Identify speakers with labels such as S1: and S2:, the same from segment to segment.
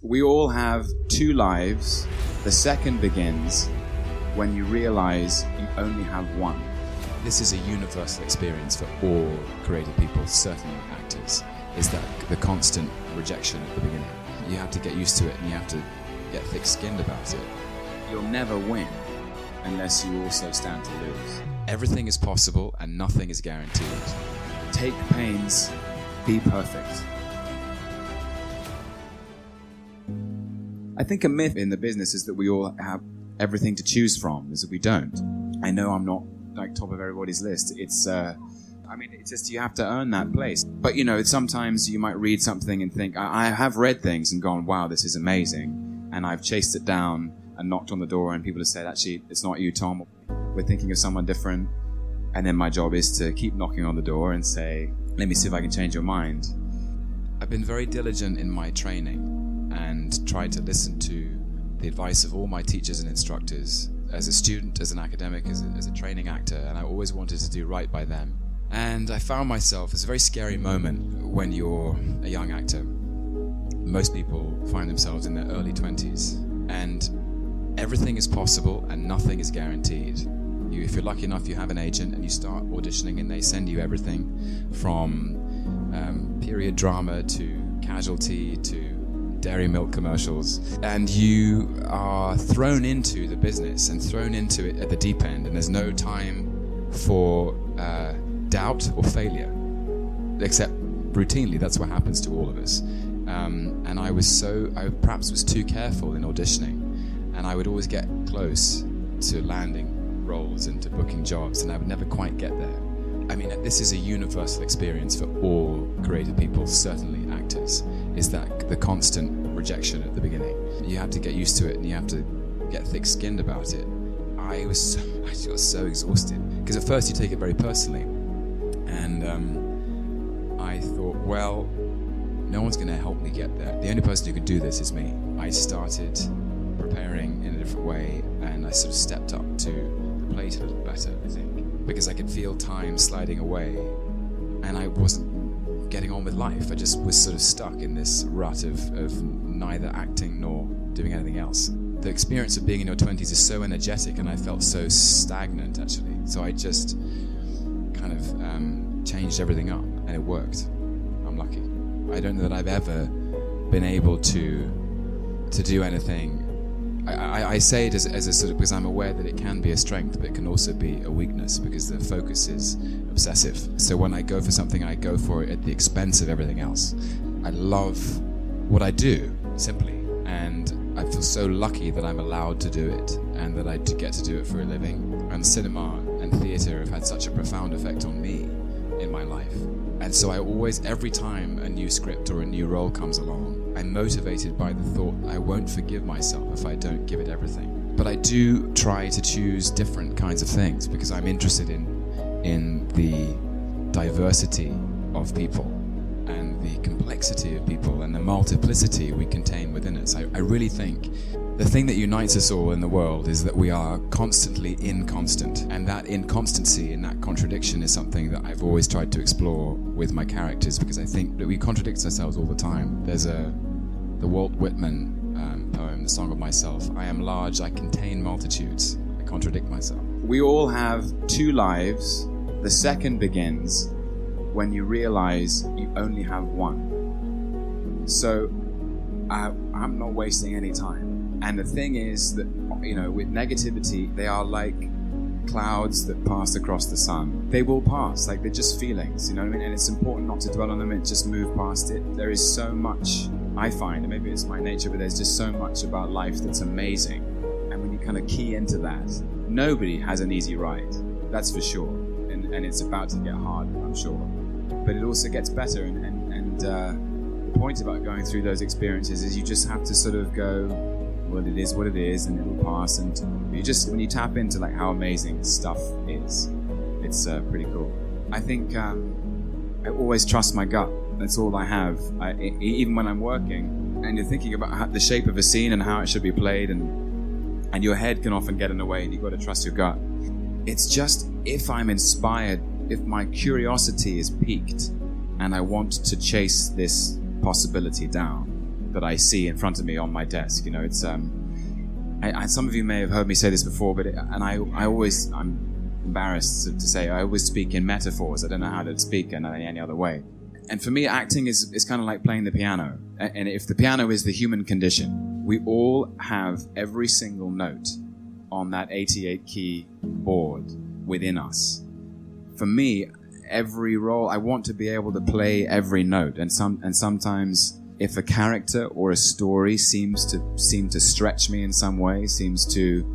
S1: We all have two lives. The second begins when you realize you only have one.
S2: This is a universal experience for all creative people, certainly actors, is that the constant rejection at the beginning. You have to get used to it and you have to get thick-skinned about it.
S1: You'll never win unless you also stand to lose.
S2: Everything is possible and nothing is guaranteed.
S1: Take pains, be perfect. I think a myth in the business is that we all have everything to choose from, is that we don't. I know I'm not like top of everybody's list. It's just you have to earn that place. But sometimes you might read something and think, I have read things and gone, wow, this is amazing. And I've chased it down and knocked on the door and people have said, actually, it's not you, Tom. We're thinking of someone different. And then my job is to keep knocking on the door and say, let me see if I can change your mind.
S2: I've been very diligent in my training and tried to listen to the advice of all my teachers and instructors as a student, as an academic, as a training actor, and I always wanted to do right by them. And I found myself, it's a very scary moment when you're a young actor. Most people find themselves in their early 20s, and everything is possible and nothing is guaranteed. If you're lucky enough, you have an agent and you start auditioning and they send you everything from period drama to Casualty to dairy milk commercials, and you are thrown into the business and thrown into it at the deep end, and there's no time for doubt or failure, except routinely. That's what happens to all of us. And I perhaps was too careful in auditioning, and I would always get close to landing roles and to booking jobs, and I would never quite get there. I mean, this is a universal experience for all creative people, certainly actors, is that the constant rejection at the beginning. You have to get used to it and you have to get thick-skinned about it. I got so exhausted because at first you take it very personally, and I thought, well, no one's going to help me get there. The only person who can do this is me. I started preparing in a different way, and I sort of stepped up to the plate a little better, I think, because I could feel time sliding away and I wasn't getting on with life. I just was sort of stuck in this rut of neither acting nor doing anything else. The experience of being in your 20s is so energetic, and I felt so stagnant, actually. So I just kind of changed everything up, and it worked. I'm lucky. I don't know that I've ever been able to do anything. I say it as a sort of, because I'm aware that it can be a strength, but it can also be a weakness because the focus is obsessive. So when I go for something, I go for it at the expense of everything else. I love what I do, simply, and I feel so lucky that I'm allowed to do it and that I get to do it for a living. And cinema and theatre have had such a profound effect on me in my life. And so I always, every time a new script or a new role comes along, I'm motivated by the thought I won't forgive myself if I don't give it everything. But I do try to choose different kinds of things because I'm interested in the diversity of people and the complexity of people and the multiplicity we contain within us. I really think the thing that unites us all in the world is that we are constantly inconstant, and that inconstancy and that contradiction is something that I've always tried to explore with my characters, because I think that we contradict ourselves all the time. There's the Walt Whitman poem, The Song of Myself. I am large, I contain multitudes, I contradict myself.
S1: We all have two lives. The second begins when you realize you only have one. So I'm not wasting any time. And the thing is that, with negativity, they are like clouds that pass across the sun. They will pass, like they're just feelings, you know what I mean? And it's important not to dwell on them and just move past it. There is so much, I find, and maybe it's my nature, but there's just so much about life that's amazing. And when you kind of key into that, nobody has an easy ride, that's for sure. And it's about to get hard, I'm sure. But it also gets better, and the point about going through those experiences is you just have to sort of go, well, it is what it is, and it'll pass. And when you tap into like how amazing stuff is, it's pretty cool. I think I always trust my gut. That's all I have. Even when I'm working and you're thinking about the shape of a scene and how it should be played, and your head can often get in the way, and you've got to trust your gut. It's just, if I'm inspired, if my curiosity is piqued and I want to chase this possibility down, that I see in front of me on my desk. You know, it's some of you may have heard me say this before, but I'm embarrassed to say I always speak in metaphors. I don't know how to speak in any other way. And for me, acting is kind of like playing the piano. And if the piano is the human condition, we all have every single note on that 88-key board within us. For me, every role, I want to be able to play every note. And sometimes, if a character or a story seems to stretch me in some way, seems to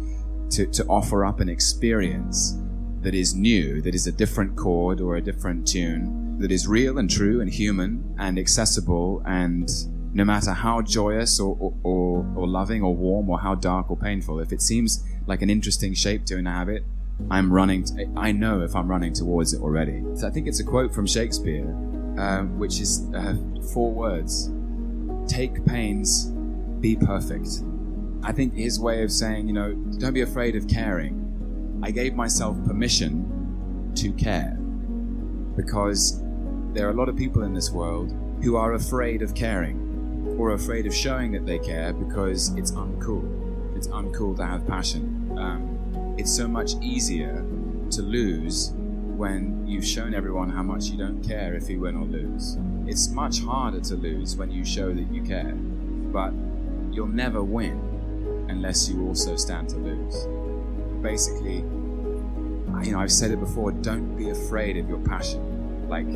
S1: offer up an experience that is new, that is a different chord or a different tune, that is real and true and human and accessible, and no matter how joyous or loving or warm or how dark or painful, if it seems like an interesting shape to inhabit, I know if I'm running towards it already. So I think it's a quote from Shakespeare, which is 4 words: take pains, be perfect. I think his way of saying, you know, don't be afraid of caring. I gave myself permission to care, because there are a lot of people in this world who are afraid of caring, or afraid of showing that they care because it's uncool. It's uncool to have passion. It's so much easier to lose when you've shown everyone how much you don't care if you win or lose. It's much harder to lose when you show that you care, but you'll never win unless you also stand to lose. Basically, you know, I've said it before, don't be afraid of your passion. Like,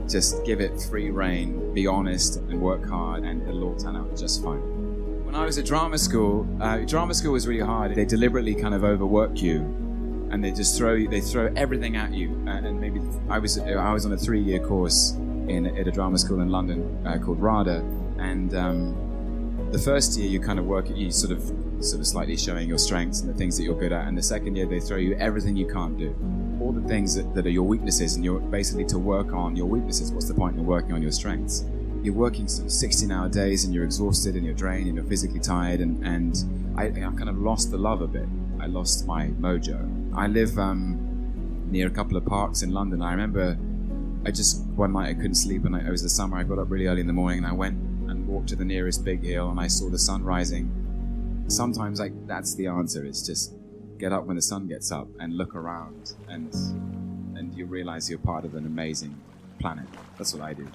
S1: just give it free rein, be honest and work hard, and it'll all turn out just fine. When I was at drama school was really hard. They deliberately kind of overwork you, and they throw everything at you. And maybe I was on a 3-year course at a drama school in London called RADA, and the first year you kind of work at you sort of slightly showing your strengths and the things that you're good at, and the second year they throw you everything you can't do, all the things that are your weaknesses, and you're basically to work on your weaknesses. What's the point in working on your strengths? You're working sort of 16-hour days, and you're exhausted and you're drained and you're physically tired, and I kind of lost the love a bit. I lost my mojo. I live near a couple of parks in London. I remember one night I couldn't sleep, and it was the summer. I got up really early in the morning, and I went and walked to the nearest big hill, and I saw the sun rising. Sometimes that's the answer. It's just get up when the sun gets up and look around, and you realize you're part of an amazing planet. That's what I do.